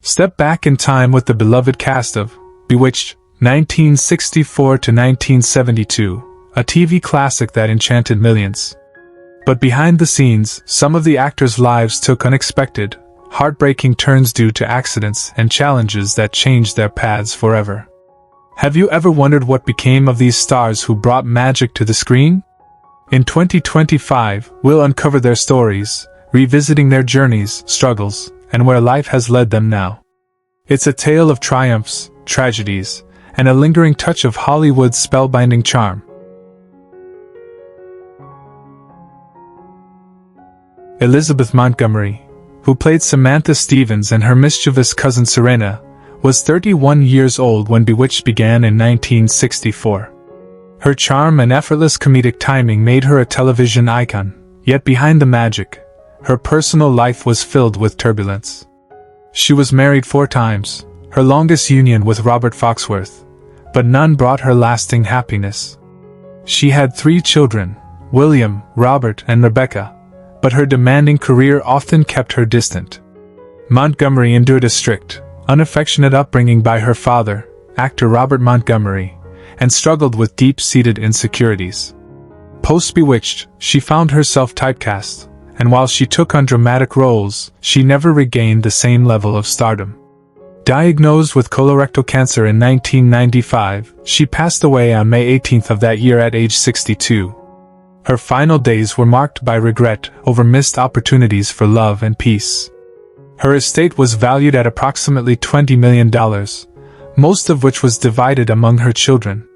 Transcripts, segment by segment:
Step back in time with the beloved cast of Bewitched, 1964 to 1972, a TV classic that enchanted millions. But behind the scenes, some of the actors' lives took unexpected, heartbreaking turns due to accidents and challenges that changed their paths forever. Have you ever wondered what became of these stars who brought magic to the screen? In 2025, we'll uncover their stories, revisiting their journeys, struggles, and where life has led them now. It's a tale of triumphs, tragedies, and a lingering touch of Hollywood's spellbinding charm. Elizabeth Montgomery, who played Samantha Stevens and her mischievous cousin Serena, was 31 years old when Bewitched began in 1964. Her charm and effortless comedic timing made her a television icon, yet behind the magic, her personal life was filled with turbulence. She was married 4 times, her longest union with Robert Foxworth, but none brought her lasting happiness. She had 3 children, William, Robert, and Rebecca, but her demanding career often kept her distant. Montgomery endured a strict, unaffectionate upbringing by her father, actor Robert Montgomery, and struggled with deep-seated insecurities. Post-Bewitched, she found herself typecast, and while she took on dramatic roles, she never regained the same level of stardom. Diagnosed with colorectal cancer in 1995, she passed away on May 18th of that year at age 62. Her final days were marked by regret over missed opportunities for love and peace. Her estate was valued at approximately $20 million, most of which was divided among her children.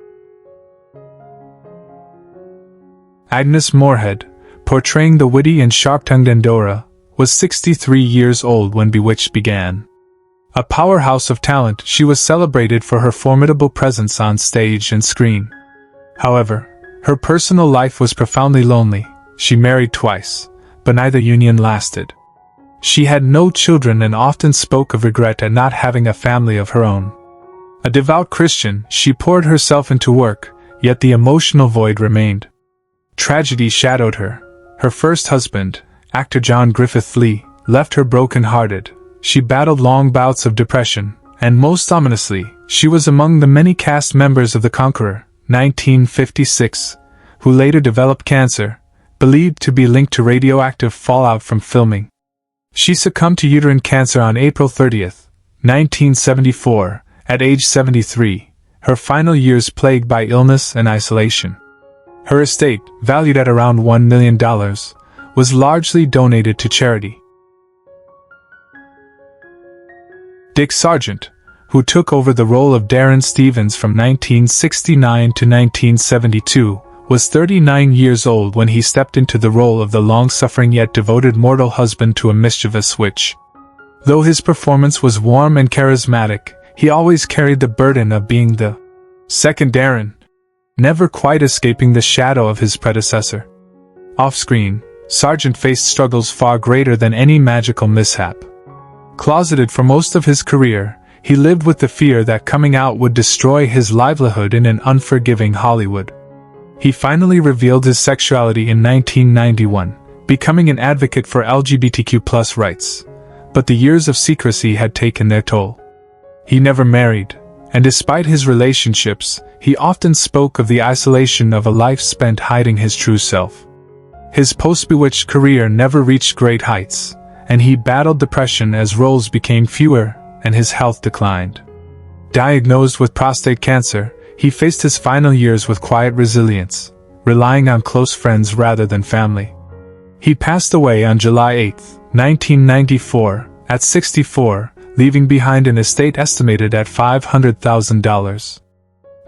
Agnes Moorehead, portraying the witty and sharp-tongued Endora, was 63 years old when Bewitched began. A powerhouse of talent, she was celebrated for her formidable presence on stage and screen. However, her personal life was profoundly lonely. She married twice, but neither union lasted. She had no children and often spoke of regret at not having a family of her own. A devout Christian, she poured herself into work, yet the emotional void remained. Tragedy shadowed her. Her first husband, actor John Griffith Lee, left her broken-hearted. She battled long bouts of depression, and most ominously, she was among the many cast members of The Conqueror, 1956, who later developed cancer, believed to be linked to radioactive fallout from filming. She succumbed to uterine cancer on April 30, 1974, at age 73, her final years plagued by illness and isolation. Her estate, valued at around $1 million, was largely donated to charity. Dick Sargent, who took over the role of Darren Stevens from 1969 to 1972, was 39 years old when he stepped into the role of the long-suffering yet devoted mortal husband to a mischievous witch. Though his performance was warm and charismatic, he always carried the burden of being the second Darren, never quite escaping the shadow of his predecessor. Off-screen, Sargent faced struggles far greater than any magical mishap. Closeted for most of his career, he lived with the fear that coming out would destroy his livelihood in an unforgiving Hollywood. He finally revealed his sexuality in 1991, becoming an advocate for LGBTQ+ rights. But the years of secrecy had taken their toll. He never married, and despite his relationships, he often spoke of the isolation of a life spent hiding his true self. His post-Bewitched career never reached great heights, and he battled depression as roles became fewer and his health declined. Diagnosed with prostate cancer, he faced his final years with quiet resilience, relying on close friends rather than family. He passed away on July 8, 1994, at 64, leaving behind an estate estimated at $500,000.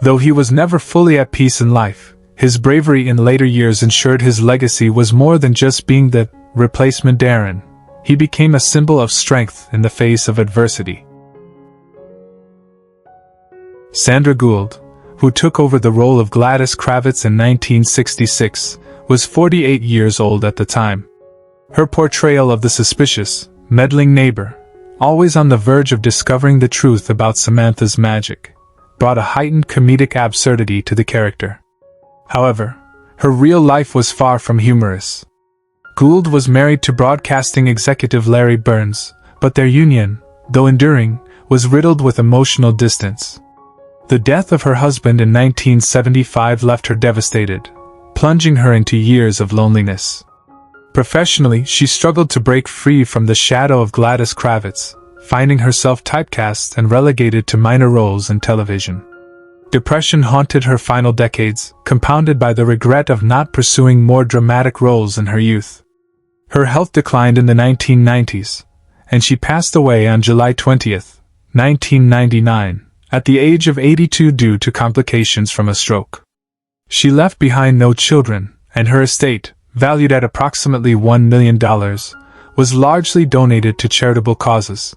Though he was never fully at peace in life, his bravery in later years ensured his legacy was more than just being the replacement Darren. He became a symbol of strength in the face of adversity. Sandra Gould, who took over the role of Gladys Kravitz in 1966, was 48 years old at the time. Her portrayal of the suspicious, meddling neighbor, always on the verge of discovering the truth about Samantha's magic, brought a heightened comedic absurdity to the character. However, her real life was far from humorous. Gould was married to broadcasting executive Larry Burns, but their union, though enduring, was riddled with emotional distance. The death of her husband in 1975 left her devastated, plunging her into years of loneliness. Professionally, she struggled to break free from the shadow of Gladys Kravitz, finding herself typecast and relegated to minor roles in television. Depression haunted her final decades, compounded by the regret of not pursuing more dramatic roles in her youth. Her health declined in the 1990s, and she passed away on July 20, 1999, at the age of 82 due to complications from a stroke. She left behind no children, and her estate, valued at approximately $1 million, was largely donated to charitable causes.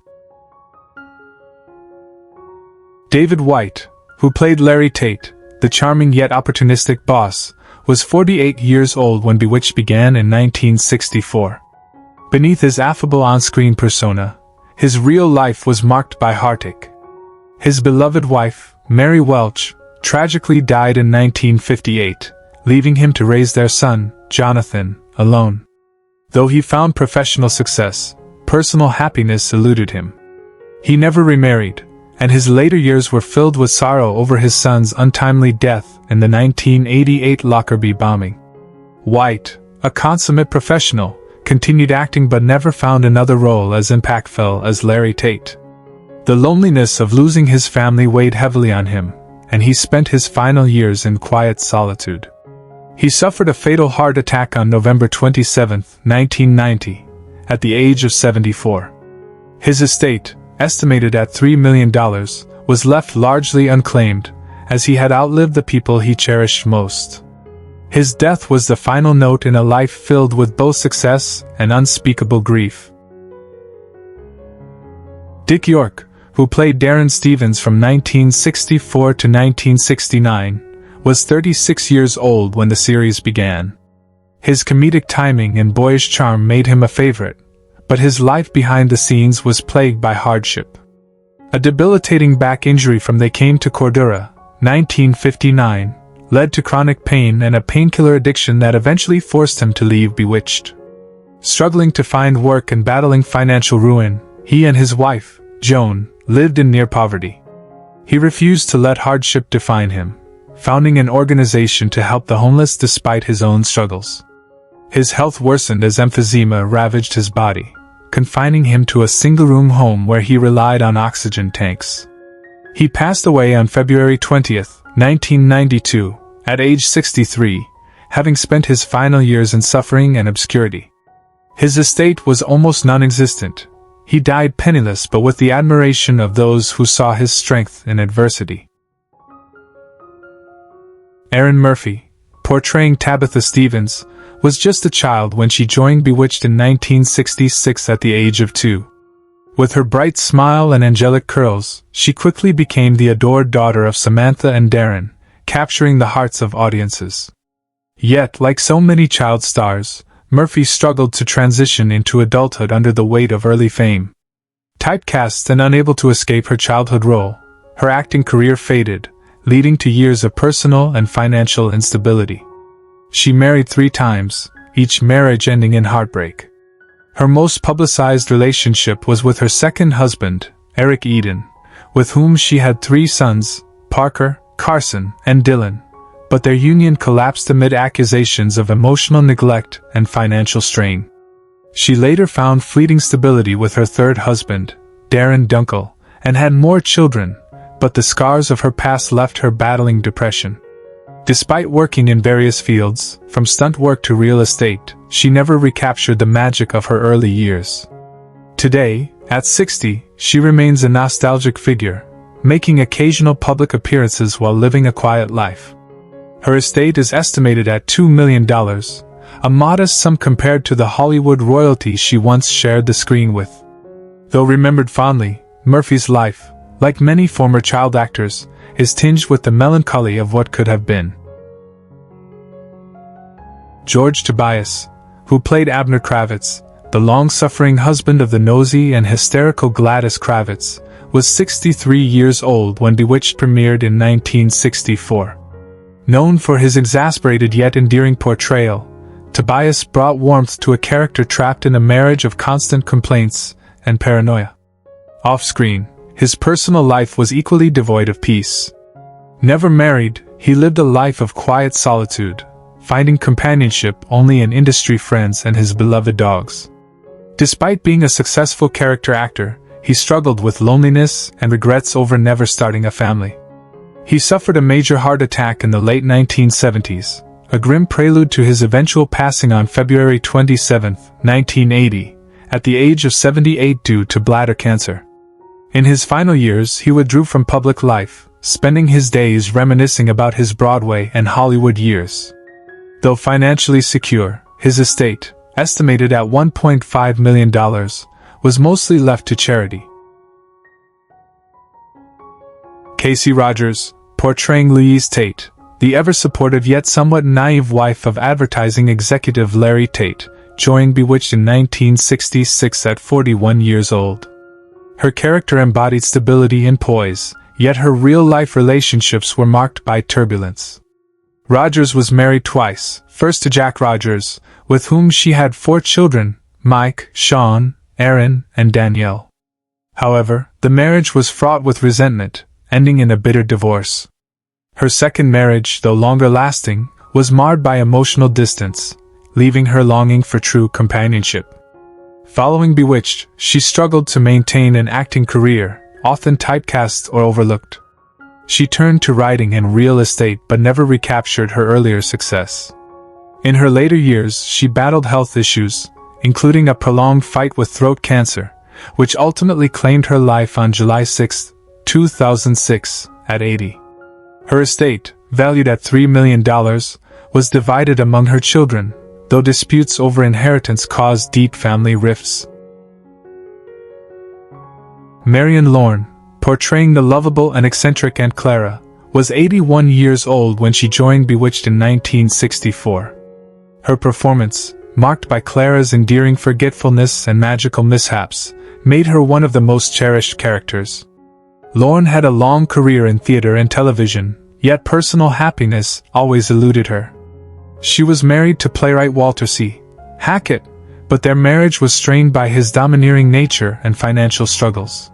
David White, who played Larry Tate, the charming yet opportunistic boss, was 48 years old when Bewitched began in 1964. Beneath his affable on-screen persona, his real life was marked by heartache. His beloved wife, Mary Welch, tragically died in 1958, leaving him to raise their son, Jonathan, alone. Though he found professional success, personal happiness eluded him. He never remarried, and his later years were filled with sorrow over his son's untimely death in the 1988 Lockerbie bombing. White, a consummate professional, continued acting but never found another role as impactful as Larry Tate. The loneliness of losing his family weighed heavily on him, and he spent his final years in quiet solitude. He suffered a fatal heart attack on November 27, 1990, at the age of 74. His estate, estimated at $3 million, was left largely unclaimed, as he had outlived the people he cherished most. His death was the final note in a life filled with both success and unspeakable grief. Dick York, who played Darren Stevens from 1964 to 1969, was 36 years old when the series began. His comedic timing and boyish charm made him a favorite, but his life behind the scenes was plagued by hardship. A debilitating back injury from They Came to Cordura, 1959, led to chronic pain and a painkiller addiction that eventually forced him to leave Bewitched. Struggling to find work and battling financial ruin, he and his wife, Joan, lived in near poverty. He refused to let hardship define him, founding an organization to help the homeless despite his own struggles. His health worsened as emphysema ravaged his body, confining him to a single-room home where he relied on oxygen tanks. He passed away on February 20, 1992, at age 63, having spent his final years in suffering and obscurity. His estate was almost non-existent. He died penniless but with the admiration of those who saw his strength in adversity. Erin Murphy, portraying Tabitha Stevens, was just a child when she joined Bewitched in 1966 at the age of 2. With her bright smile and angelic curls, she quickly became the adored daughter of Samantha and Darren, capturing the hearts of audiences. Yet, like so many child stars, Murphy struggled to transition into adulthood under the weight of early fame. Typecast and unable to escape her childhood role, her acting career faded, leading to years of personal and financial instability. She married 3 times, each marriage ending in heartbreak. Her most publicized relationship was with her second husband, Eric Eden, with whom she had 3 sons, Parker, Carson, and Dylan, but their union collapsed amid accusations of emotional neglect and financial strain. She later found fleeting stability with her third husband, Darren Dunkel, and had more children, but the scars of her past left her battling depression. Despite working in various fields, from stunt work to real estate, she never recaptured the magic of her early years. Today, at 60, she remains a nostalgic figure, making occasional public appearances while living a quiet life. Her estate is estimated at $2 million, a modest sum compared to the Hollywood royalty she once shared the screen with. Though remembered fondly, Murphy's life, like many former child actors, is tinged with the melancholy of what could have been. George Tobias, who played Abner Kravitz, the long-suffering husband of the nosy and hysterical Gladys Kravitz, was 63 years old when Bewitched premiered in 1964. Known for his exasperated yet endearing portrayal, Tobias brought warmth to a character trapped in a marriage of constant complaints and paranoia. Off-screen, his personal life was equally devoid of peace. Never married, he lived a life of quiet solitude, finding companionship only in industry friends and his beloved dogs. Despite being a successful character actor, he struggled with loneliness and regrets over never starting a family. He suffered a major heart attack in the late 1970s, a grim prelude to his eventual passing on February 27, 1980, at the age of 78 due to bladder cancer. In his final years, he withdrew from public life, spending his days reminiscing about his Broadway and Hollywood years. Though financially secure, his estate, estimated at $1.5 million, was mostly left to charity. Casey Rogers, portraying Louise Tate, the ever-supportive yet somewhat naive wife of advertising executive Larry Tate, joined Bewitched in 1966 at 41 years old. Her character embodied stability and poise, yet her real-life relationships were marked by turbulence. Rogers was married twice, first to Jack Rogers, with whom she had 4 children, Mike, Sean, Aaron, and Danielle. However, the marriage was fraught with resentment, ending in a bitter divorce. Her second marriage, though longer-lasting, was marred by emotional distance, leaving her longing for true companionship. Following Bewitched, she struggled to maintain an acting career, often typecast or overlooked. She turned to writing and real estate but never recaptured her earlier success. In her later years, she battled health issues, including a prolonged fight with throat cancer, which ultimately claimed her life on July 6, 2006, at 80. Her estate, valued at $3 million, was divided among her children, though disputes over inheritance caused deep family rifts. Marion Lorne, portraying the lovable and eccentric Aunt Clara, was 81 years old when she joined Bewitched in 1964. Her performance, marked by Clara's endearing forgetfulness and magical mishaps, made her one of the most cherished characters. Lorne had a long career in theater and television, yet personal happiness always eluded her. She was married to playwright Walter C. Hackett, but their marriage was strained by his domineering nature and financial struggles.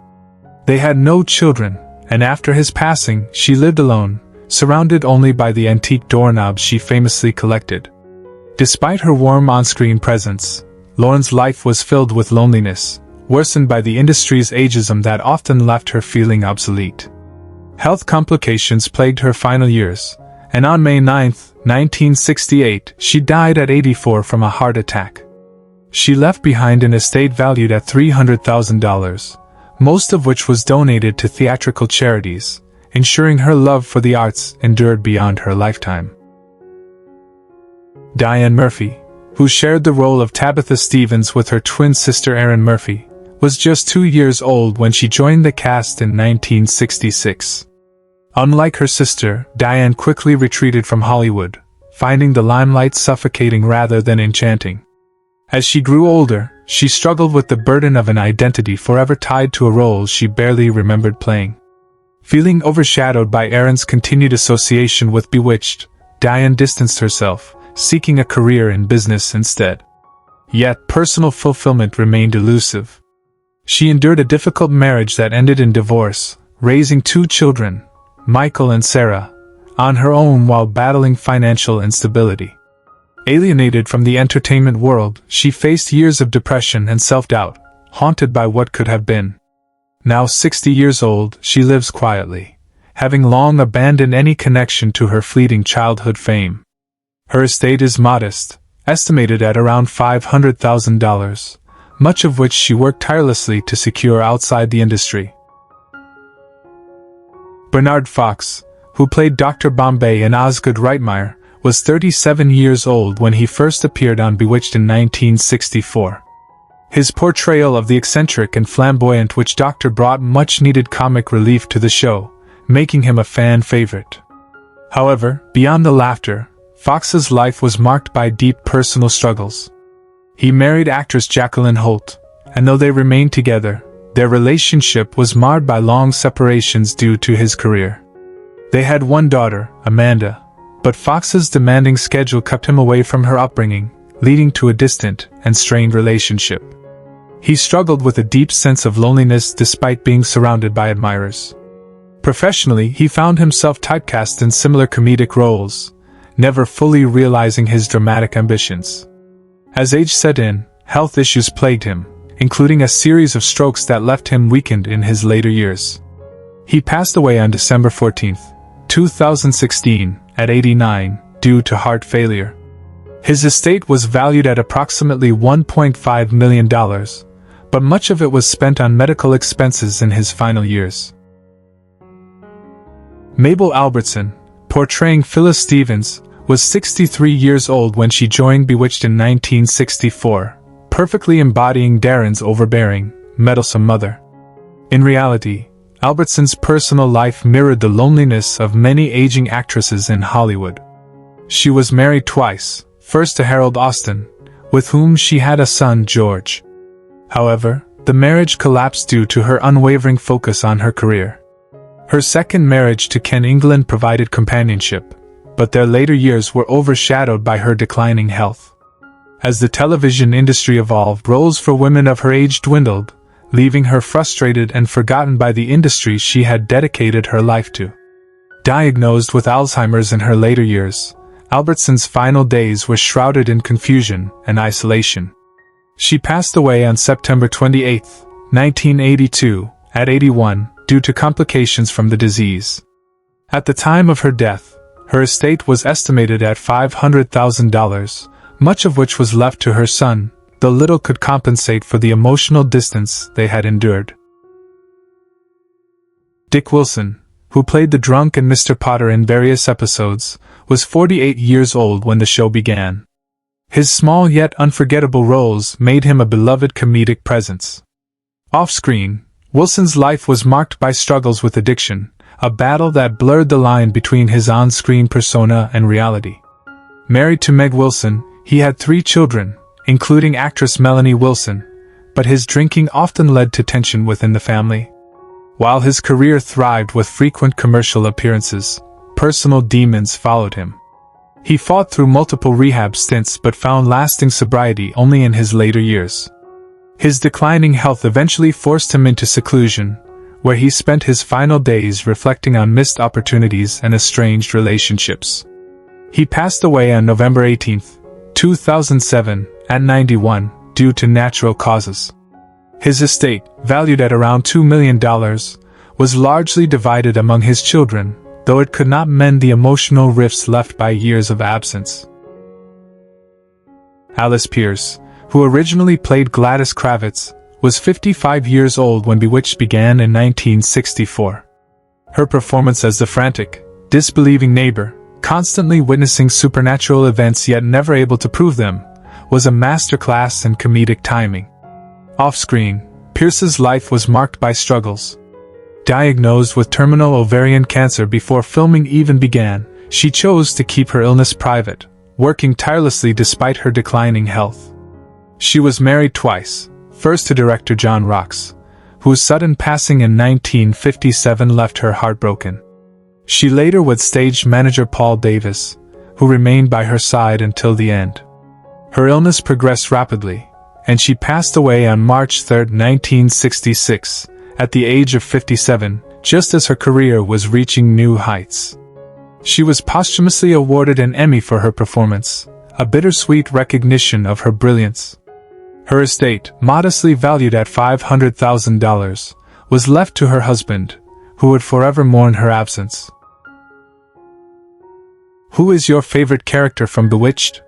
They had no children, and after his passing, she lived alone, surrounded only by the antique doorknobs she famously collected. Despite her warm on-screen presence, Lorne's life was filled with loneliness, worsened by the industry's ageism that often left her feeling obsolete. Health complications plagued her final years, and on May 9, 1968, she died at 84 from a heart attack. She left behind an estate valued at $300,000, most of which was donated to theatrical charities, ensuring her love for the arts endured beyond her lifetime. Diane Murphy, who shared the role of Tabitha Stevens with her twin sister Erin Murphy, was just 2 years old when she joined the cast in 1966. Unlike her sister, Diane quickly retreated from Hollywood, finding the limelight suffocating rather than enchanting. As she grew older, she struggled with the burden of an identity forever tied to a role she barely remembered playing. Feeling overshadowed by Erin's continued association with Bewitched, Diane distanced herself, seeking a career in business instead. Yet personal fulfillment remained elusive. She endured a difficult marriage that ended in divorce, raising 2 children, Michael and Sarah, on her own while battling financial instability. Alienated from the entertainment world, she faced years of depression and self-doubt, haunted by what could have been. Now 60 years old, she lives quietly, having long abandoned any connection to her fleeting childhood fame. Her estate is modest, estimated at around $500,000, much of which she worked tirelessly to secure outside the industry. Bernard Fox, who played Dr. Bombay in Osgood Reitmeyer, was 37 years old when he first appeared on Bewitched in 1964. His portrayal of the eccentric and flamboyant witch doctor brought much-needed comic relief to the show, making him a fan favorite. However, beyond the laughter, Fox's life was marked by deep personal struggles. He married actress Jacqueline Holt, and though they remained together, their relationship was marred by long separations due to his career. They had one daughter, Amanda, but Fox's demanding schedule kept him away from her upbringing, leading to a distant and strained relationship. He struggled with a deep sense of loneliness despite being surrounded by admirers. Professionally, he found himself typecast in similar comedic roles, never fully realizing his dramatic ambitions. As age set in, health issues plagued him, including a series of strokes that left him weakened in his later years. He passed away on December 14, 2016, at 89, due to heart failure. His estate was valued at approximately $1.5 million, but much of it was spent on medical expenses in his final years. Mabel Albertson, portraying Phyllis Stevens, was 63 years old when she joined Bewitched in 1964, perfectly embodying Darren's overbearing, meddlesome mother. In reality, Albertson's personal life mirrored the loneliness of many aging actresses in Hollywood. She was married twice, first to Harold Austin, with whom she had a son, George. However, the marriage collapsed due to her unwavering focus on her career. Her second marriage to Ken England provided companionship, but their later years were overshadowed by her declining health. As the television industry evolved, roles for women of her age dwindled, leaving her frustrated and forgotten by the industry she had dedicated her life to. Diagnosed with Alzheimer's in her later years, Albertson's final days were shrouded in confusion and isolation. She passed away on September 28, 1982, at 81, due to complications from the disease. At the time of her death, her estate was estimated at $500,000, much of which was left to her son, though little could compensate for the emotional distance they had endured. Dick Wilson, who played the drunk and Mr. Potter in various episodes, was 48 years old when the show began. His small yet unforgettable roles made him a beloved comedic presence. Off-screen, Wilson's life was marked by struggles with addiction, a battle that blurred the line between his on-screen persona and reality. Married to Meg Wilson, he had 3 children, including actress Melanie Wilson, but his drinking often led to tension within the family. While his career thrived with frequent commercial appearances, personal demons followed him. He fought through multiple rehab stints but found lasting sobriety only in his later years. His declining health eventually forced him into seclusion, where he spent his final days reflecting on missed opportunities and estranged relationships. He passed away on November 18, 2007, at 91, due to natural causes. His estate, valued at around $2 million, was largely divided among his children, though it could not mend the emotional rifts left by years of absence. Alice Pierce, who originally played Gladys Kravitz, was 55 years old when Bewitched began in 1964. Her performance as the frantic, disbelieving neighbor, constantly witnessing supernatural events yet never able to prove them, was a masterclass in comedic timing. Off-screen, Pierce's life was marked by struggles. Diagnosed with terminal ovarian cancer before filming even began, she chose to keep her illness private, working tirelessly despite her declining health. She was married twice, first to director John Rocks, whose sudden passing in 1957 left her heartbroken. She later with stage manager Paul Davis, who remained by her side until the end. Her illness progressed rapidly, and she passed away on March 3, 1966, at the age of 57, just as her career was reaching new heights. She was posthumously awarded an Emmy for her performance, a bittersweet recognition of her brilliance. Her estate, modestly valued at $500,000, was left to her husband, who would forever mourn her absence. Who is your favorite character from Bewitched?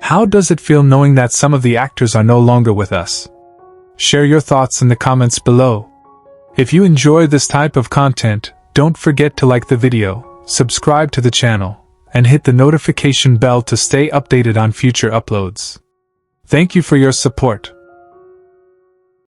How does it feel knowing that some of the actors are no longer with us? Share your thoughts in the comments below. If you enjoy this type of content, don't forget to like the video, subscribe to the channel, and hit the notification bell to stay updated on future uploads. Thank you for your support.